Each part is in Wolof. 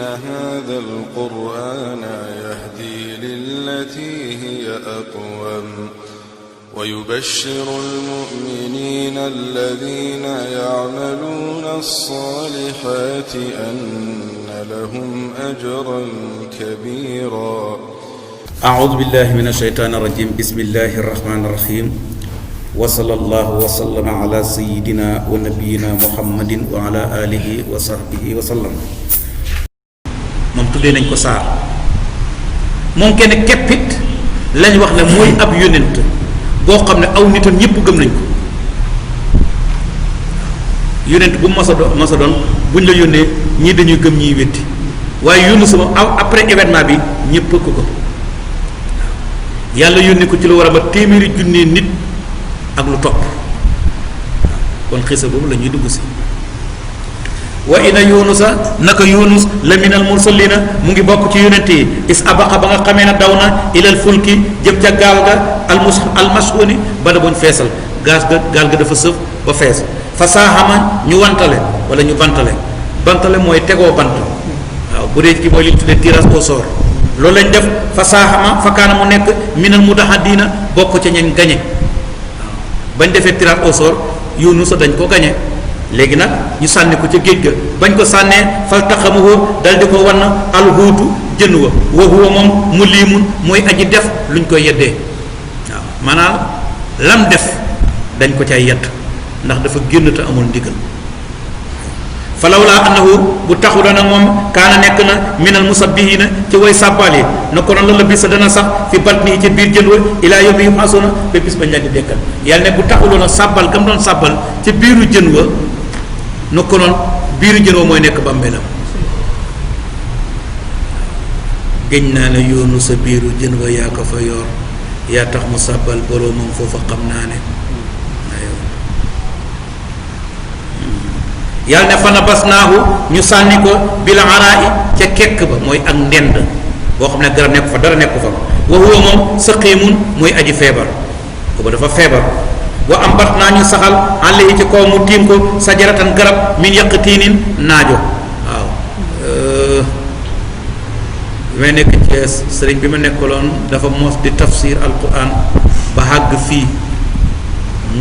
هذا القرآن يهدي للتي هي أقوم ويبشر المؤمنين الذين يعملون الصالحات أن لهم أجرا كبيرا. أعوذ بالله من الشيطان الرجيم. بسم الله الرحمن الرحيم. وصلى الله وسلم على سيدنا ونبينا محمد وعلى آله وصحبه وسلم. moom tuddee nañ ko saar moom kenn keppit lañ wax ne mooy ab yonent boo xam ne aw nitam ñëpp gëm nañ ko. yonent bu masa doon buñ la yónnee ñii dañuy gëm ñiy wetti waaye yónni sama après événement bi ñëpp ko gëm. yàlla yónni ko ci lu war a ba téeméeri junni nit ak lu topp. kon xisa boobu la ñuy dugg si. wa inna yunusa naka yunus la minal mursalina mu ngi bokk ci yonent yi is abaqa ba nga xamee ne daw na ilal fulki jëm ca gaal ga almashuni ba da buñ feesal gaal ga dafa sëf ba fees fa saaxama ñu wantale wala ñu bantale mooy tegoo bant. waaw bu dee ki mooy li ñu tuddee tirage au sort loolu lañ def fa saaxama fa kaana mu nekk minal mudahadina bokk ca ñeen gañe. waaw bañ defee tirage au sort yunusa dañ ko gañe léegi nag ñu sànni ko ca géej ga bañ ko sànnee fal taxamuhu dal di ko wan alhuutu jën wa huwa moom mu liimun mooy aji def luñ koy yeddee. waaw maanaam lam def dañ ko cay yedd ndax dafa génn te amul ndigal. falawlaa annahu bu taxu dana moom kaana nekk na minal musabbihina ci way sàbbaal yi na ko noonu la bis dana sax fi batni ci biir jën wa ilaa yawmi yub'asuuna ba bis bañ leen di dekkal. yàlla ne bu taxuloon a sàbbal gam doon sàbbal ci biiru jën wa na ko noonu biiru jën wa mooy nekk bàmmeelam. géñ naa ne yoonu sa biiru jën wa yaa ko fa yor yaa tax mu sàbbal boroomam foofa xam naa ne. yàlla ne fa nabasnaahu ñu sànni ko bil araa'i ca kekk ba mooy ak ndend boo xam ne garab nekk fa dara nekku fa wa huwa moom saqiimun mooy aji feebar booba dafa feebar. wa ambat naa ñu saxal alayhi ci kaw mu tiim ko sajaratan garab min yaqtiinin naajo. waaw bi may nekk Cees sëriñ bi ma nekkaloon dafa mos di tafsir alquran ba àgg fii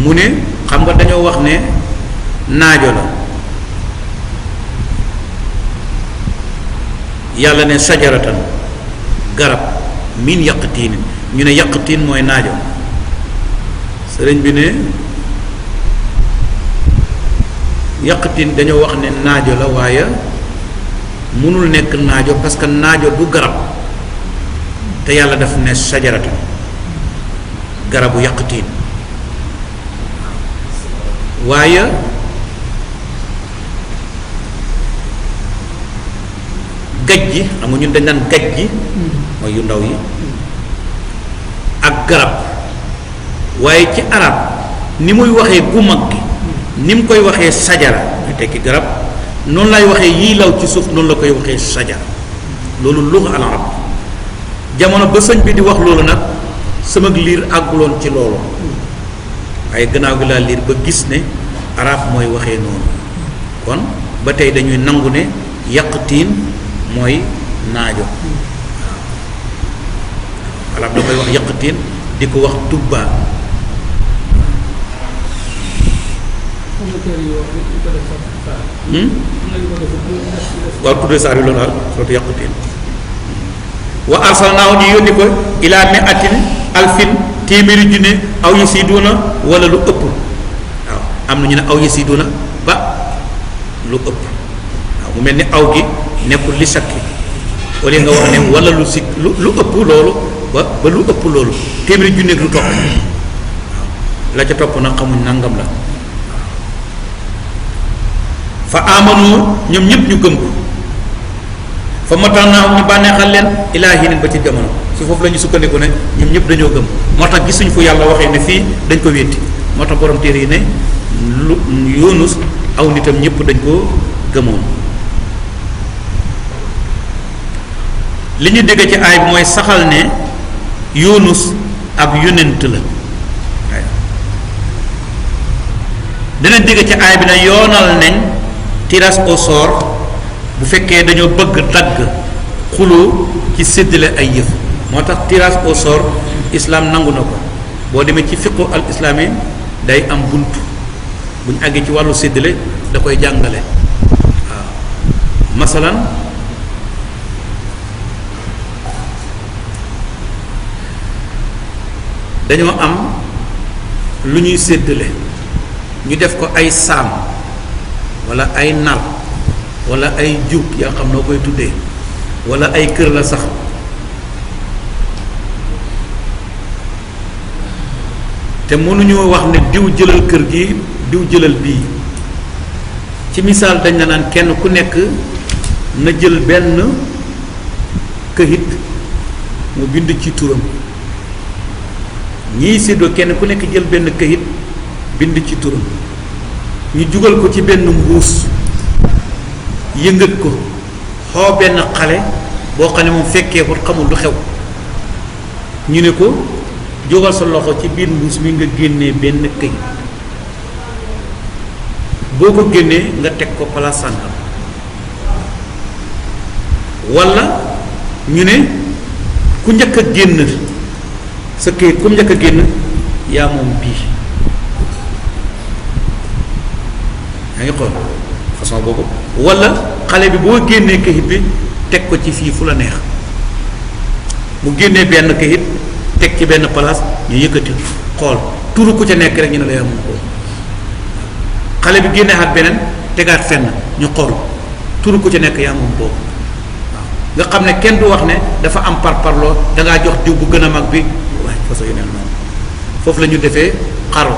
mu ne xam nga dañoo wax ne naajo la yàlla ne sajaratan garab min yaqtiinin ñu ne yaqtiin mooy naajo. sëriñ bi ne yaqtin dañoo wax ne naajo la waaye mënul nekk naajo parce que naajo du garab te yàlla daf ne sajaratu garabu yaqtin waaye gaj ji xam nga ñun dañ naan gaj ji mooy yu ndaw yi ak garab. waaye ci arab ni muy waxee gu mag gi ni mu koy waxee sajara ñu tekki garab noonu lay waxee yii law ci suuf noonu la koy waxee sajara loolu luga al arab. jamono ba sëñ bi di wax loolu nag sama liir àgguloon ci loolu waaye gannaaw gi laa liir ba gis ne arab mooy waxee noonu kon ba tey dañuy nangu ne yaqtiin mooy naajo. arab da koy wax yaqtiin di ko wax tubbaa. waaw tuddee saar yi loolu daal sootu yàqutiin. wa arsalnaahu ñu yónni ko ilaa mi'atin alfin téeméeri junne aw yasiduuna wala lu ëpp. waaw am na ñu ne aw yasiduuna ba lu ëpp. waaw mu mel ni aw gi nekkul li sakki wala nga wax ne wala lu si lu ëpp loolu ba lu ëpp loolu téeméeri junne ak lu topp. waaw la ca topp nag xamuñ nangam la. fa amanu ñoom ñëpp ñu gëm ko fa matanaahu ñu bànneexal leen ilaa hinin ba ci jamono si foofu la ñu sukkandiku ne ñoom ñëpp dañoo gëm moo tax gisuñ fu yàlla waxee ne fii dañ ko wétti moo tax borom téere yi ne lu Yunus aw nitam ñëpp dañ ko gëmoon. li ñu dégg ci aay bi mooy saxal ne Yunus ab yonent la. dina dégg ci aay bi ne yoonal nañ tirage au sort bu fekkee dañoo bëgg dagg xuloo ci séddale ay yëf moo tax tirage au sort islam nangu na ko boo demee ci fiqhu al islami day am bunt bu ñu àggee ci wàllu séddale da koy jàngale waaw masalan dañoo am lu ñuy séddale ñu def ko ay saam walla ay nar walla ay jub yaa xam noo koy tuddee walla ay kër la sax te mënuñoo wax ne diw jëlal kër gi diw jëlal bii ci misaal dañ la naan kenn ku nekk na jël benn këyit mu bind ci turam ñii séddoo kenn ku nekk jël benn këyit bind ci turam ñu jugal ko ci benn mbuus yëngat ko xoo benn xale boo xam ne moom fekkee ko xamul lu xew ñu ne ko jógal sa loxo ci biir mbuus mi nga génnee benn këyit boo ko génnee nga teg ko place sàngam walla ñu ne ku njëkk a génn sa këyit ku njëkk a génn yaa moom bii yaa ngi xool façon boobu walla xale bi boo génnee këyit bi teg ko ci fii fu la neex mu génnee benn këyit teg ci benn place ñu yëkkati xool turu ku ca nekk rek ñu ne la yaa moom ko xale bi génnee at beneen tegaat fenn ñu xool turu ku ca nekk yaa moom boobu nga xam ne kenn du wax ne dafa am parparloo dangaa jox diw bu gën a mag bi waaye façon yu ne noonu foofu la ñu defee xaro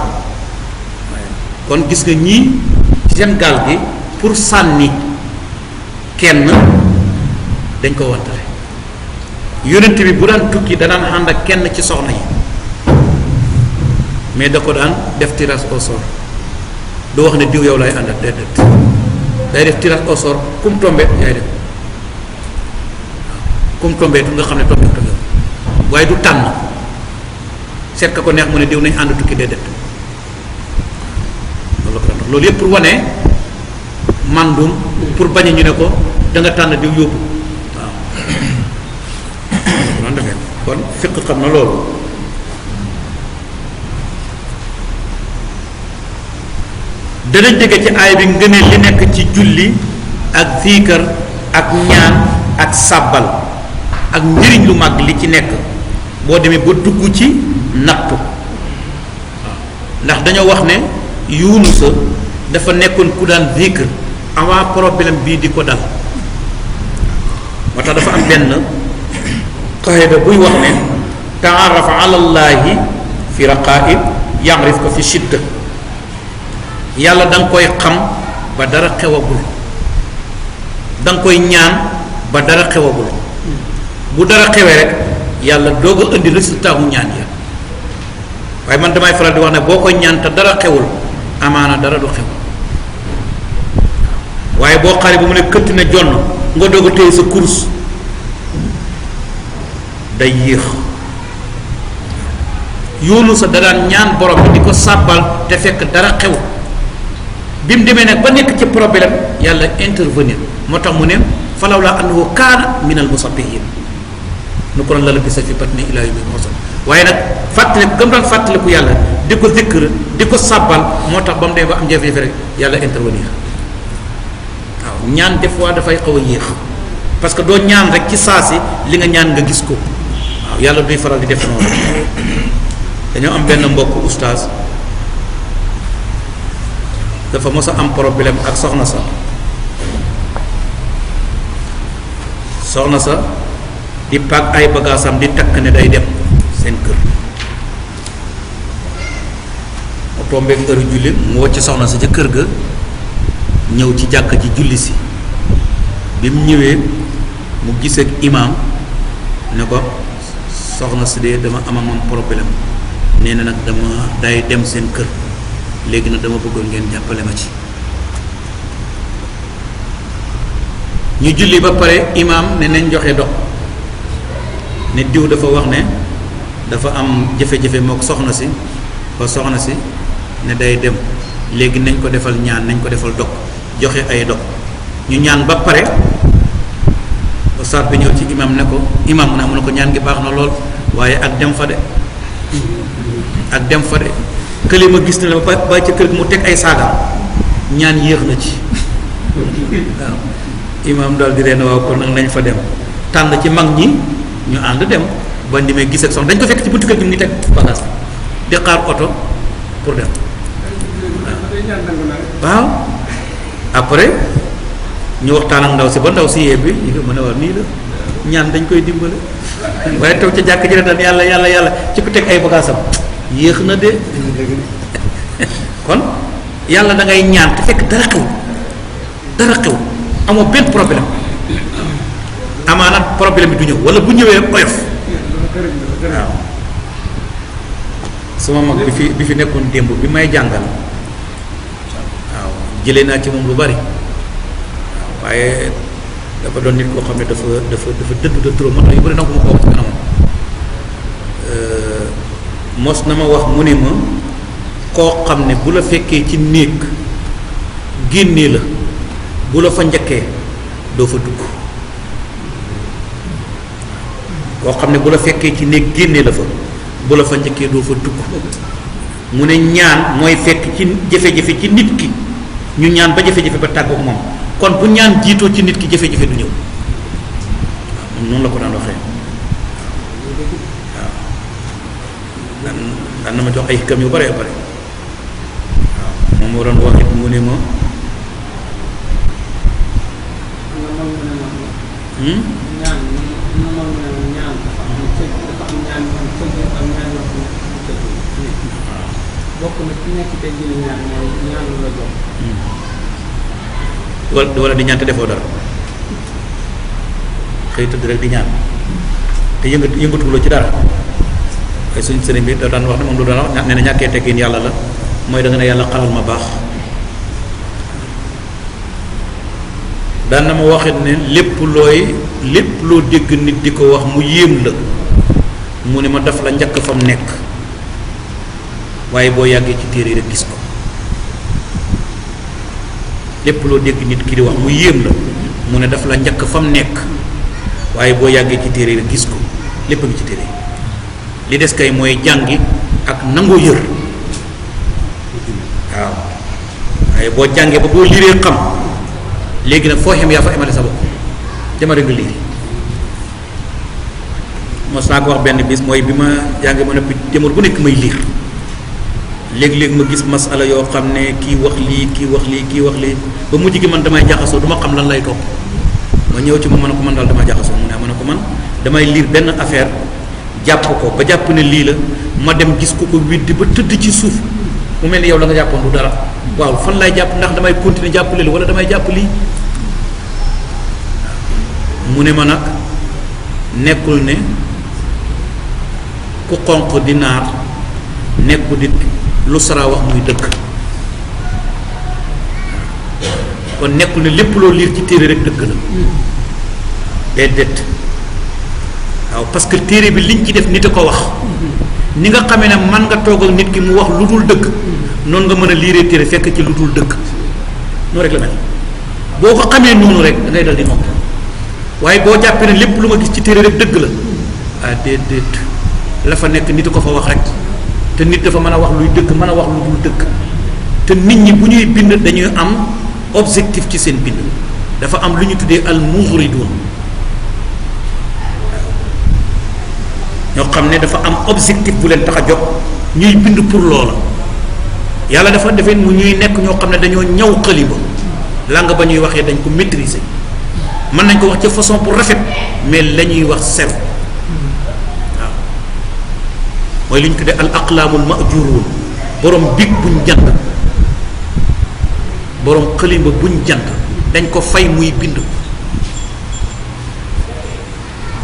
kon gis nga ñii ci seen gaal gi pour sànni kenn dañ ko wantale yonent bi bu daan tukki danaan ànd ak kenn ci soxna yi mais da ko daan def tirage au sort du wax ne diw yow lay ànd ak déedéet day def tirage au sort kum tombe yaay def kum tombee tu nga xam ne tombé yow waaye du tànn seet ka ko neex mu ne diw nañ ànd tukki déedéet loolu la ko daan loolu yëpp pour wane mandum pour bañ ñu ne ko da nga tànn diw yóbbu waaw noonu defee kon fiq xam na loolu danañ dégg ci aay bi ngëneel li nekk ci julli ak ziikar ak ñaan ak sàbbal ak njëriñ lu mag li ci nekk boo demee ba dugg ci nattu ndax dañoo wax ne Yunusa dafa nekkoon ku daan zikr avant problème bii di ko dal moo tax dafa am benn qaida buy wax ne taarafa ala llahi fi raqaib ya'rif ko fi shidda yàlla da nga koy xam ba dara xewagul da nga koy ñaan ba dara xewagul bu dara xewee rek yàlla doog a indi résultat mu ñaan ya waaye man damay faral di wax ne boo koy ñaan te dara xewul amaana dara du xew waaye boo xare bu mu ne këtt ne jonn nga doog a téye sa course day yéex yoonu sa da daan ñaan borom bi di ko sàbbal te fekk dara xew bi mu demee nag ba nekk ci problème yàlla intervenir moo tax mu ne falaw la annahu kaana min al musabbihin nu ko doon la bisa fi batni ilaa yawmil mursalin waaye nag fàttaliku gëm daan fàttaliku yàlla di ko zikr di ko sàbbal moo tax ba mu demee ba am jafe-jafe rek yàlla intervenir waaw ñaan des fois dafay xaw a yéex parce que doo ñaan rek ci saa si li nga ñaan nga gis ko waaw yàlla duy faral di def noonu dañoo am benn mbokk oustaz dafa mos a am problème ak soxna sa di paak ay bagaasam di takk ne day dem seen kër mu tombeek heure julli mu wocc soxna sa ca kër ga ñëw ci jàkk ji julli si bi mu ñëwee mu gisee ak imaam ne ko soxna si de dama am ak moom problème nee na nag dama day dem seen kër léegi nag dama bëggoon ngeen jàppale ma ci ñu julli ba pare imaam ne nañ joxe dox ne diw dafa wax ne dafa am jafe-jafe mook soxna si ba soxna si ne day dem léegi nañ ko defal ñaan nañ ko defal dog joxe ay dog ñu ñaan ba pare ustaas bi ñëw ci imam ne ko imam mu ne ko ñaan gi baax na lool waaye ak dem fa de kële ma gis ne ba ca kër gi mu teg ay saagam ñaan yéex na ci waaw imam daal di reen waaw kon nag nañ fa dem tànn ci mag ñi ñu ànd dem ba ni may gis ak soxna dañ ko fekk ci buntu kër gi mu ngi teg bagage di xaar oto pour dem waaw après ñu waxtaan ak ndaw si ba ndaw si yee bi ñu ko mën a war nii la ñaan dañ koy dimbale waaye taw ca jàkk ji rek daal yàlla ci ko teg ay bagaasam yéex na de kon yàlla da ngay ñaan te fekk dara xew amoo benn problème amaana problème bi du ñëw wala bu ñëwee oyof waaw sama mag bi fi nekkoon démb bi may jàngal waaw jëlee naa ci moom lu bari waaw waaye dafa doon nit koo xam ne dafa dëddu de trop moo tax yu bari nangu ma ko wax ci kanamam mos na ma wax mu ne ma koo xam ne bu la fekkee ci néeg génnee la bu la fa njëkkee doo fa dugg koo xam ne bu la fekkee ci néeg génnee la fa bu la fa njëkkee doo fa dugg mu ne ñaan mooy fekk ci jafe-jafe ci nit ki ñu ñaan ba jafe-jafe ba tàggook moom kon bu ñaan jiitoo ci nit ki jafe-jafe du ñëw waaw noonu la ko daan waxee waaw daan na ma jox ay xikam yu bare bare waaw moom moo doon wax it mu ne ma bokk na ci nekk tey jii ñaan mooy ñaanu la jox wala di ñaan te defoo dara xëy tëdd rek di ñaan te yëngatuloo ci dara waaye suñ sëriñ bi da daan wax ne moom lu daan wax nee na ñàkkee teggin yàlla la mooy da nga ne yàlla xalal ma baax daan na ma waxit ne lépp loo dégg nit di ko wax mu yéem la mu ne ma daf la njëkk fa mu nekk waaye boo yàggee ci téere rek gis ko lépp loo dégg nit ki di wax mu yéem la mu ne daf la njëkk fa mu nekk waaye boo yàggee ci téere rek gis ko lépp a ngi ci téere li des kay mooy jàngi ak nangoo yër waaw waaye boo jàngee ba boo liiree xam léegi nag foo xem yaa fa emale sa bopp jamare nga liiri mos naa ko wax benn bis mooy bi ma jàngee ma noppi jamono bu nekk may liir léeg-léeg ma gis masala yoo xam ne kii wax lii ba mujj gi man damay jaxasoo du ma xam lan lay topp ma ñëw ci ma ne ko man daal damay jaxasoo mu ne ma ne ko man damay liir benn affaire jàpp ko ba jàpp ne lii la ma dem gis ko widdi ba tëdd ci suuf mu mel ni yow la nga jàppoon du dara waaw fan lay jàpp ndax damay continuer jàpp leen wala damay jàpp lii mu ne ma nag nekkul ne ku xonq di naar nekku di lu sara wax muy dëkk kon nekkul ne lépp loo liir ci téere rek dëgg la déedéet waaw parce que téere bi liñ ci def nit a ko wax ni nga xamee ne man nga toog ak nit ki mu wax lu dul dëgg noonu nga mën a liiree téere fekk ci lu dul dëgg noonu rek la mel boo ko xamee noonu rek da ngay dal di nopp waaye boo jàppee ne lépp lu ma gis ci téere rek dëgg la ah déedéet la fa nekk nit a ko fa wax rek te nit dafa mën a wax luy dëgg mën a wax lu dul dëgg te nit ñi bu ñuy bind dañuy am objectif ci seen bind dafa am lu ñu tuddee al mughridun ñoo xam ne dafa am objectif bu leen tax a jóg ñuy bind pour loola yàlla dafa defee mu ñuy nekk ñoo xam ne dañoo ñaw xalima langue ba ñuy waxee dañ ko maîtriser mën nañ ko wax ci façon bu rafet mais la ñuy wax sew waaw mooy li ñu tuddee al aqlaamul ma'juruun borom big buñ jant borom xalima buñ jant dañ ko fay muy bind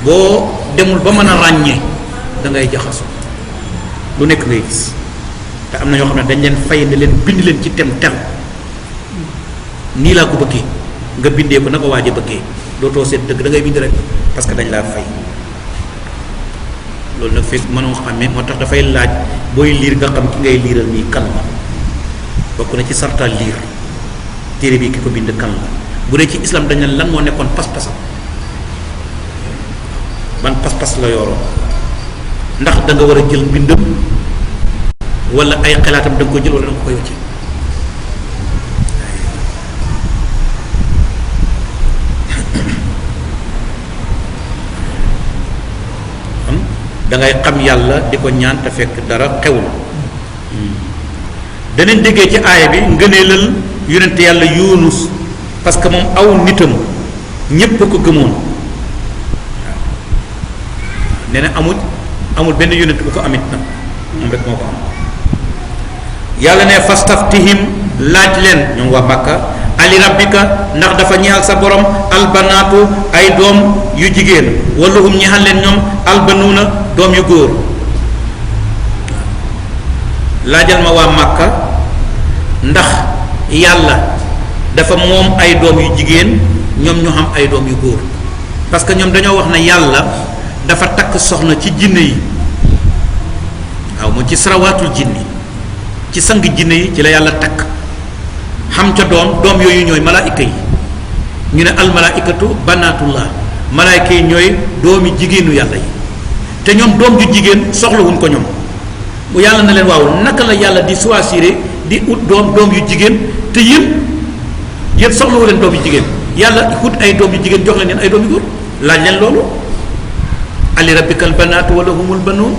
boo demul ba mën a ràññee da ngay jaxasu lu nekk ngay gis te am na ñoo xam ne dañ leen fay ne leen bind leen ci tem tel nii laa ko bëggee nga bindee ko na ko waaj a bëggee dootoo seet dëgg da ngay bind rek parce que dañ laa fay loolu nag fekk mënoo xamee moo tax dafay laaj booy liir nga xam ki ngay liiral nii kan la bokk na ci sartal liir téere bi ki ko bind kan la bu dee ci islam dañ ne lan moo nekkoon pas-pasam pas-pas la yoroon ndax da nga war a jël mbindam wala ay xalaatam da nga ko jël wala da nga ko yocce da ngay xam yàlla di ko ñaan te fekk dara xewul danañ déggee ci aaya bi ngëneelal yonent yàlla Yunus parce que moom aw nitam ñépp ko gëmoon waaw nee na amul benn yonent bu ko amit nag moom rek moo ko am yàlla ne fastaftihim laaj leen ñoom waa Màkka ali rabbika ndax dafa ñeexal sa borom albanaatu ay doom yu jigéen wala hum ñeexal leen ñoom albanuuna doom yu góor laajal ma waa Màkka ndax yàlla dafa moom ay doom yu jigéen ñoom ñu xam ay doom yu góor parce que ñoom dañoo wax ne yàlla dafa takk soxna ci jinne yi waaw mu ci sarawaatul jinni ci sang jinne yi ci la yàlla takk xam ca doom yooyu ñooy malaayika yi ñu ne almalaaikatu banaatullah malaayika yi ñooy doomi jigéenu yàlla yi te ñoom doom ju jigéen soxlawuñ ko ñoom bu yàlla na leen waaw naka la yàlla di choisir di ut doom yu jigéen te yéen soxlawu leen doom yu jigéen yàlla ut ay doom yu jigéen jox leen ay doom yu góor laaj leen loolu ali rabbikal banaatu wala humul banuun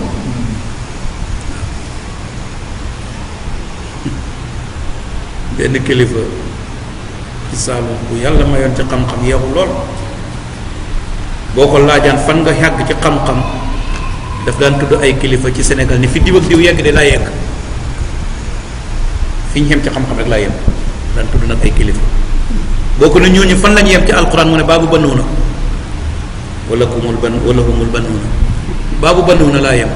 benn kilifa ci Saalum bu yàlla mayoon ci xam-xam yeexu lool boo ko laajaan fan nga yàgg ci xam-xam daf daan tudd ay kilifa ci Sénégal ni fi diw ak diw yegg de laa yegg fi ñu xem ci xam-xam rek laa yem daan tudd nag ay kilifa boo ko ne ñooñu fan lañu yem ci alquran mu ne baabu banuuna wala humul banuuna baabu banuuna laa yem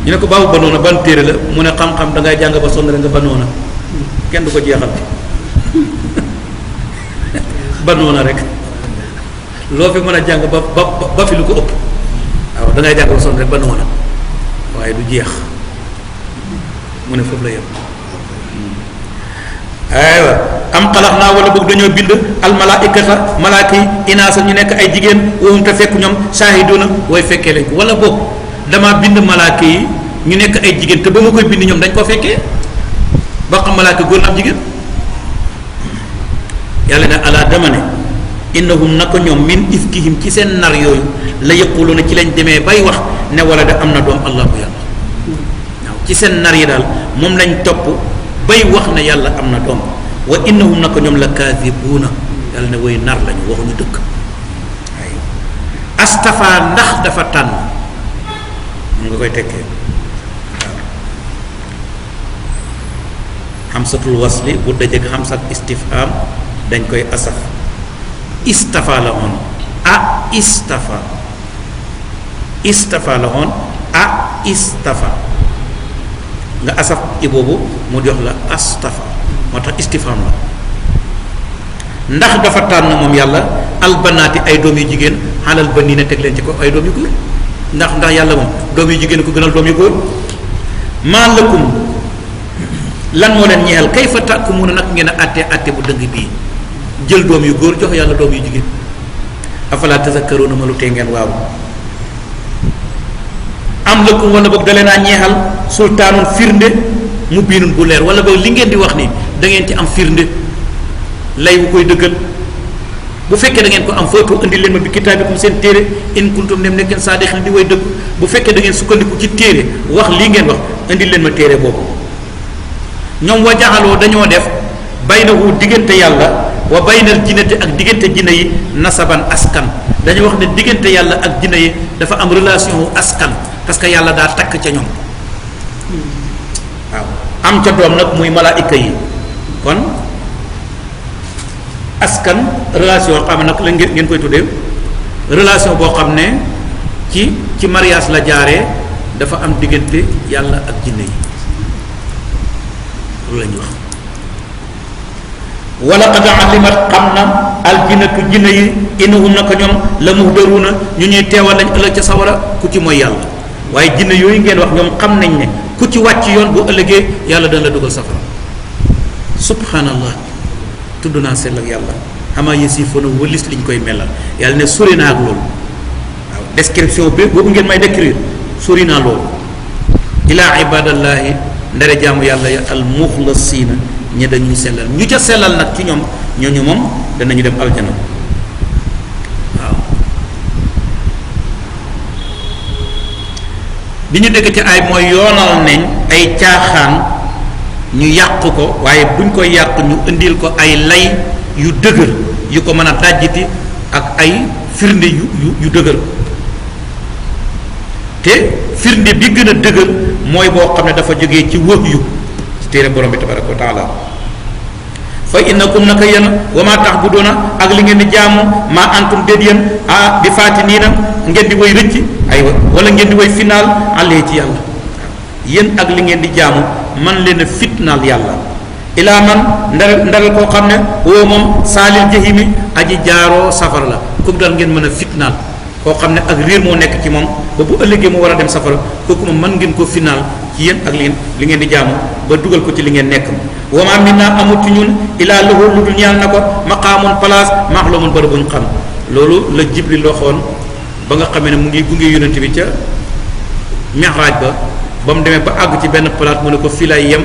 ñu ne ko baabu banoona ban téere la mu ne xam-xam da ngay jàng ba sonn rek nga banoona kenn du ko jeexal banoona rek loo fi mën a jàng ba fi lu ko ëpp waaw da ngay jàng ba sonn rek banoona waaye du jeex mu ne foofu la yem aywa am xalax naa wala boog dañoo bind almalaaikata malaaka yi inaasa ñu nekk ay jigéen wowum te fekk ñoom saahiduna way fekkee lañ ko wala boog damaa bind malaaka yi ñu nekk ay jigéen te ba ma koy bind ñoom dañ ko fekkee ba xam malaaka góor na am jigéen yàlla ne ala dama ne innahum naka ñoom min ifkihim ci seen nar yooyu la yaquluna ci lañ demee bay wax ne wala da am na doom allahu yàlla waaw ci seen nar yi daal moom lañ topp bay wax ne yàlla am na doom wa innahum naka ñoom la kaadibuuna yàlla ne way nar lañu waxuñu dëkk ay astafa ndax dafa tànn mu nga koy tekkee waaw xamsatul wasli bu dajeek xamsat istifham dañ koy asaf istafa la woon a istafa la woon a istafa nga asaf i boobu mu jox la astafa moo tax istifham la ndax dafa tànn moom yàlla albanaati ay doom yu jigéen xalal ba nii ne teg leen ci ko ay doom yu góor ndax yàlla moom doom yu jigéen ko gënal doom yu góor maa lakum lan moo leen ñeexal kayfa tahkumuuna nag ngeen a àtte bu dëng bii jël doom yu góor jox yàlla doom yu jigéen afala tazakkaruuna ma lu tee ngeen waaw am lakum wala boog dalee naa ñeexal sultaanun firnde mu biinun bu leer wala boog li ngeen di wax ni da ngeen ci am firnde lay bu koy dëggal bu fekkee da ngeen ko am foofu indi leen ma bi kitaabikum seen téere in kuntum nem nekkeen saadiqin di way dëgg bu fekkee da ngeen sukkandiku ci téere wax lii ngeen wax indi leen ma téere boobu ñoom wa jaxaloo dañoo def baynahu diggante yàlla wa baynal jinnati ak diggante jinne yi nasaban askan dañu wax ne diggante yàlla ak jinne yi dafa am relation wu askan parce que yàlla daa takk ca ñoom waaw am ca doom nag muy malaayika yi kon askan relation xam nag la ngeen koy tuddee relation boo xam ne ci mariage la jaaree dafa am diggante yàlla ak jinne yi loolu la ñu wax wala qad alimat xam na aljinnatu jinne yi innahum naka ñoom la muhdaruna ñu ñuy teewal lañ ëllëg ca sawara ku ci mooy yàlla waaye jinne yooyu ngeen wax ñoom xam nañ ne ku ci wàcc yoon bu ëllëgee yàlla dana la dugal safara subhanallah tudd naa sell ak yàlla ama yasifuuna wëlis liñ koy melal yàlla ne sori naa ak loolu waaw description bi boobu ngeen may décrire sori naa loolu ilaa ibadallahi ndare jaamu yàlla ya al muxlasiina ñi dañuy sellal ñu ca sellal nag ci ñoom ñooñu moom danañu dem aljana waaw bi ñu dégg ci ay mooy yoonal nañ ay caaxaan ñu yàq ko waaye buñ koy yàq ñu indil ko ay lay yu dëgër yu ko mën a dajjiti ak ay firnde yu dëgër te firnde bi gën a dëgër mooy boo xam ne dafa jógee ci wahyu ci téere borom bi tabaraka wa taala fa innakum naka yéen wa maa ta'buduna ak li ngeen di jaamu maa antum déet yéen bi faatiniina ngeen di way rëcc aywa wala ngeen di way finaal àllee ci yàlla yéen ak li ngeen di jaamu man leen a fitnaal yàlla ilaa man ndaral koo xam ne woo moom saalil jahimi aji jaaroo safara la kooku daal ngeen mën a fitnaal koo xam ne ak réer moo nekk ci moom ba bu ëllëgee mu war a dem safara kooku moom mën ngeen ko finaal ci yéen ak li ngeen di jaamu ba dugal ko ci li ngeen nekk wa maa minnaa amut ci ñun ilaa lahu lu dul ñaan na ko maqaamun place maxlumun bërëb buñ xam loolu la Jibril waxoon ba nga xamee ne mu ngi gunge yonent bi ca mi'raaj ba mu demee ba àgg ci benn place mu ne ko fii laay yem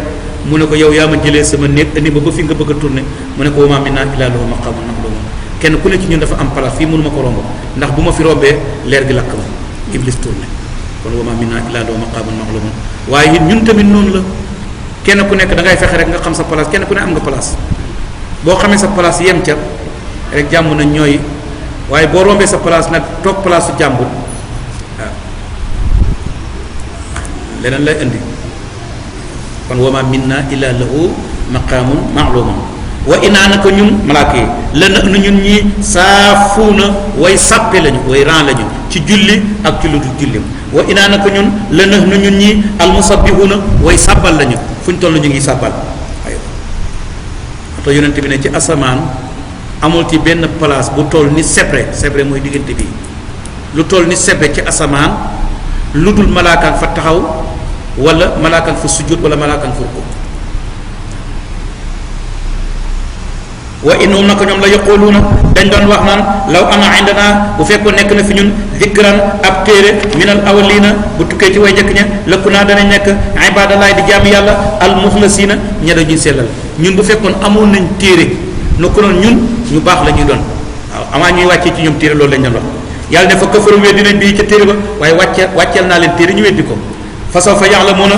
mu ne ko yow yaa ma jëlee sama néeg indi ma ba fi nga bëgg a tourné mu ne ko wa maa minnaa ilaa lahu maqaamun maxlumun kenn ku ne ci ñun dafa am place fii mënu ma ko romb ndax bu ma fi rombee leer gi lakk ma iblis tourné kon wa maa minnaa illaa lahu maqaamun ma'luum waaye it ñun tamit noonu la kenn ku nekk da ngay fexe rek nga xam sa place kenn ku ne am nga place boo xamee sa place yem ca rek jàmm na ñooy waaye boo rombee sa place nag toog place su jàmbur waaw leneen lay indi kon wa maa minnaa illaa lahu maqaamun ma'luum wa inaa naka ñun malaaka yi la na ñun ñi saafuuna way sàppe lañu way ran lañu ci julli ak ci lu dul julli wa inaa naka ñun la na ñun ñi almusabbihuuna way sàbbal lañu fu ñu toll ñu ngi sàbbal aywa te yonent bi ne ci asamaan amul ci benn place bu toll ni sebre mooy diggante bi lu toll ni sebre ci asamaan lu dul malaakaan fa taxaw wala malaakaan fa sujjóot wala malaakaan fa rukkoo wa innahum naka ñoom la yaquluuna dañ doon wax naan law ana indana bu fekkoon nekk na fi ñun zikran ab téere minal awwalina bu tukkee ci way njëkk ña lëkku naa danañ nekk ibadallahi di jaamu yàlla al muxlasina ña dañuy sellal ñun bu fekkoon amoon nañ téere no ko noon ñun ñu baax la ñuy doon waaw amaa ñuy wàccee ci ñoom téere loolu lañ doon wax yàlla ne fa kafaru weddi nañ bii ca téere ba waaye wàcceel naa leen téere ñu weddi ko fa sawfa ya'lamuuna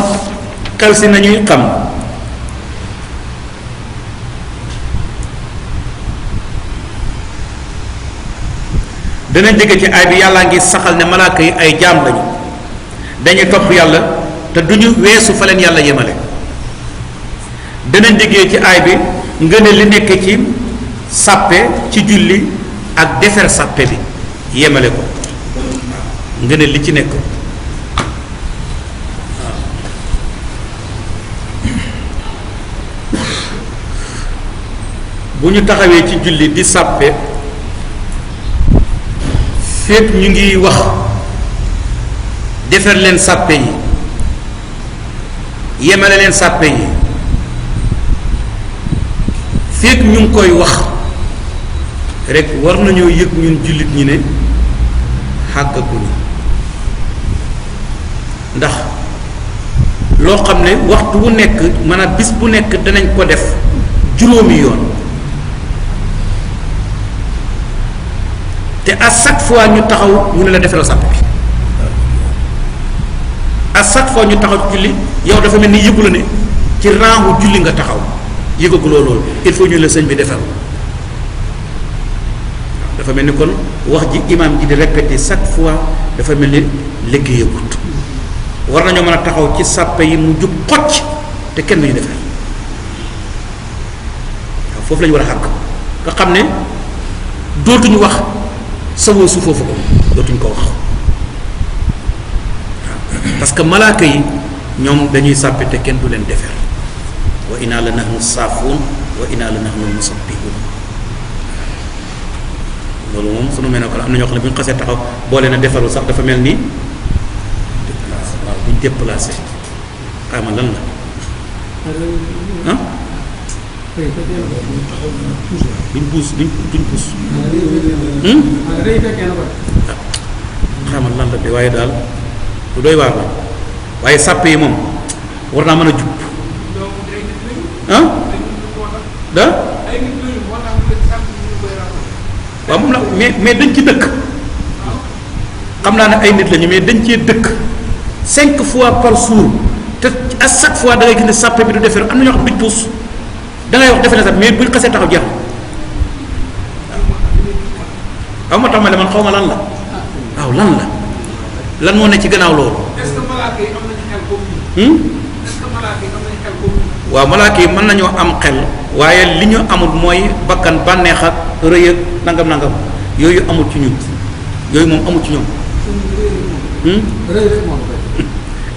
xel si nañuy xam danañ dégg ci ay bi yàllaa ngi saxal ne malaaka yi ay jaam lañu dañuy topp yàlla te duñu weesu fa leen yàlla yemale danañ déggee ci ay bi nga ne li nekk ci sàppe ci julli ak defer sàppe bi yemale ko nga ne li ci nekk bu ñu taxawee ci julli di sàppe fépp ñu ngi wax defar leen sàppe yi yemale leen sàppe yi fépp ñu ngi koy wax rek war nañoo yëg ñun jullit ñi ne xàggaguñu ndax loo xam ne waxtu wu nekk maanaam bis bu nekk danañ ko def juróomi yoon te à chaque fois ñu taxaw ñu ne la defaroo sàpp bi à chaque fois ñu taxaw julli yow dafa mel ni yëgu la ne ci rangu julli nga taxaw yëgaguloo loolu il faut ñu la sëñ bi defar dafa mel ni kon wax ji imam ji di répété chaque fois dafa mel ni liggéeyagut war nañoo mën a taxaw ci sàppe yi mu jub xocc te kenn duñu defar waaw foofu la ñu war a xàgg nga xam ne dootuñu wax sawoo su foofu ko dootuñ ko wax waaw parce que malaaka yi ñoom dañuy sàppe te kenn du leen defar wa inaa la nahnu saafuun wa inaa la nahnu musabbihun loolu moom sunu mel ne ko am na ñoo xam ne bu ñu xasee taxaw boole na defarul sax dafa mel ni waaw buñ déplacé xaama lan la ah duñ puus xamal lan la de waaye daal lu doy waar la waaye sàppe yi moom war naa mën a jub da waaw moom la mais dañ ci dëkk xam naa ne ay nit lañu mais dañ cee dëkk 5 fois par jour te à chaque fois da ngay gis ne sàppe bi du defee am na ñoo xam duñ puus da ngay wax defe na sax mais buñ xasee taxaw jeex waaw moo tax ma ne man xaw ma lan la waaw lan la lan moo ne ci gannaaw loolu. est-ce que malaaka yi am nañu xel comme ñun. est-ce que malaaka yi am nañu xel comme ñun. waaw malaaka yi mën nañoo am xel waaye li ñu amul mooy bakkan bànneex ak rëy ak nangam yooyu amul ci ñun yooyu moom amul ci ñoom. rëy rek moo koy.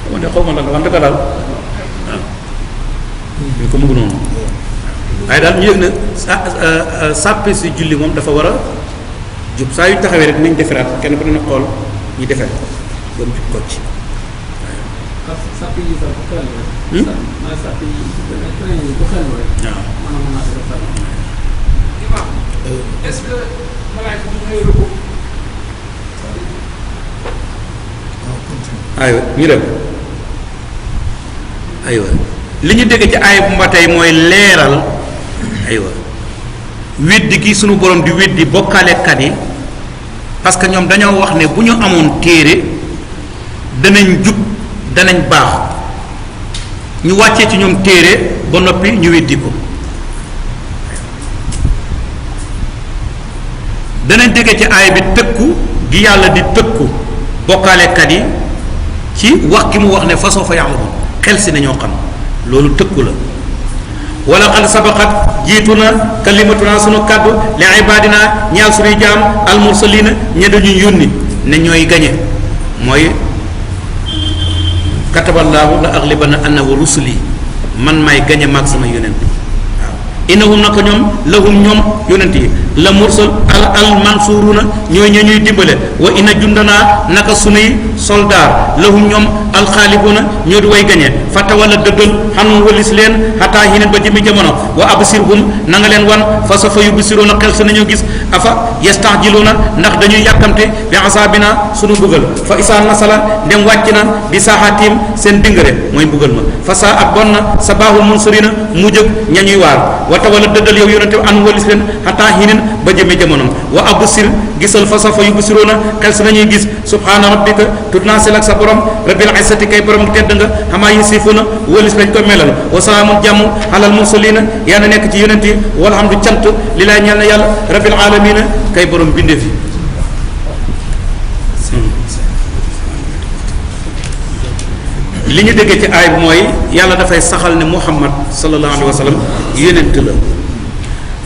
xaw ma ne xaw ma lan la wax dëgg daal waaw. ñu ko mëgu noonu waaye daal ñu yëg ne sàppe si julli moom dafa war a jub saa yu taxawee rek nañ defaraat kenn ku ne xool ñu defee ba mu jub ko ci. sàpp yi sax bu xel rek. mooy sàpp yi bu xel rek. waaw mën naa def sàpp. Imam est-ce que malaaka bi ñooy rëbb. aywa ñu dem aywa li ñu dégg ci aaya bu ma tey mooy leeral aywa weddi gi sunu borom di weddi bokkaalekat yi parce que ñoom dañoo wax ne bu ñu amoon téere danañ jub danañ baax ñu wàccee ci ñoom téere ba noppi ñu weddi ko danañ dégg ci aaya bi tëkku gi yàlla di tëkku bokkaalekat yi ci wax gi mu wax ne façon fa ya'lamun xel si nañoo xam loolu tëkku la wala xad sabaqat jiitu na kalimatuna sunu kàddu li ibadina ñaal sunuy jaam almursalina ñe dañu yónni ne ñooy gañe mooy kataballaahu la aghlibanna ana wa rusuli man may gañe maag sama yonent waaw innahum naka ñoom lahum ñoom yonent yi la mursal al mansuruna ñooy ña ñuy dimbale wa inna jundanaa naka sunuy soldaar lahum ñoom alxaalibuna ñoo di way gañe fàtta wala dëggal xanum walis leen xataa hineen ba jëmi jamono wa absirhum na nga leen wan fa sa fa yubsiruuna xel sa nañoo gis afa yastajiluuna ndax dañuy yàkkamte bi asaabina sunu buggal fa isaa nasala ndem wàcc na bi saaxaatim seen dingare mooy buggal ma fa saa ak bon na sa baaxul munsarina mu jëg ña ñuy waar wata wala dëggal yow yonente an walis leen xataa hineen ba jëmi jamono wa absir gisal fa sa fa yubsiruuna xel sa nañuy gis subhaana rabbika tudd naa sel ak sa borom rabbil izzati kay borom tedd nga xamaa yasifuna wëlis lañ ko melal wa salaamun jàmm alal mursalina yaa na nekk ci yonent yi walhamdu cant li laa ñeel na yàlla rabbil alamina kay borom bindee fi li ñu déggee ci aay bi mooy yàlla dafay saxal ne muhammad sallallahu alayhi wa sallam yonent la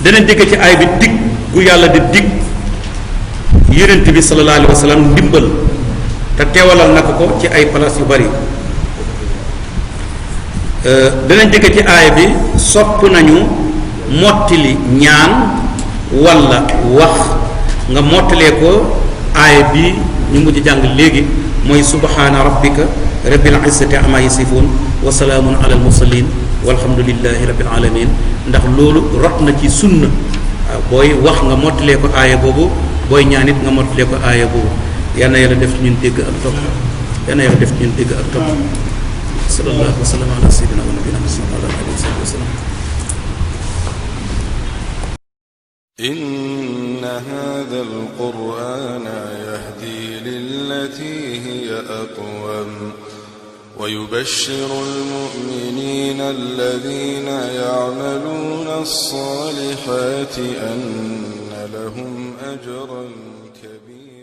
danañ déggee ci aay bi dig gu yàlla di dig yonent bi sallallahu alayhi wa sallam ndimbal te teewalal na ko ci ay place yu bari danañ dégg ci aaya bi sopp nañu mottali ñaan walla wax nga mottalee ko aaya bi ñu mujj jàng léegi mooy subhaana rabbika rabbil izzati amma yasifun wa salaamun ala al mursalin walhamdulillahi rabbil alamin ndax loolu rot na ci sunna waaw booy wax nga mottalee ko aaya boobu booy ñaan it nga mottalee ko aaya boobu yal na yàlla def ci ñun dégg ak topp yal na yàlla def ci ñun dégg ak topp sallallahu wa sallam ala sayyidina wa nabiyina muhammad wa ala alihi wa sallam inna hadha alqur'ana yahdi lillati hiya aqwam wa yubashshiru almu'minina alladhina ya'maluna as-salihati anna lahum ajran kabira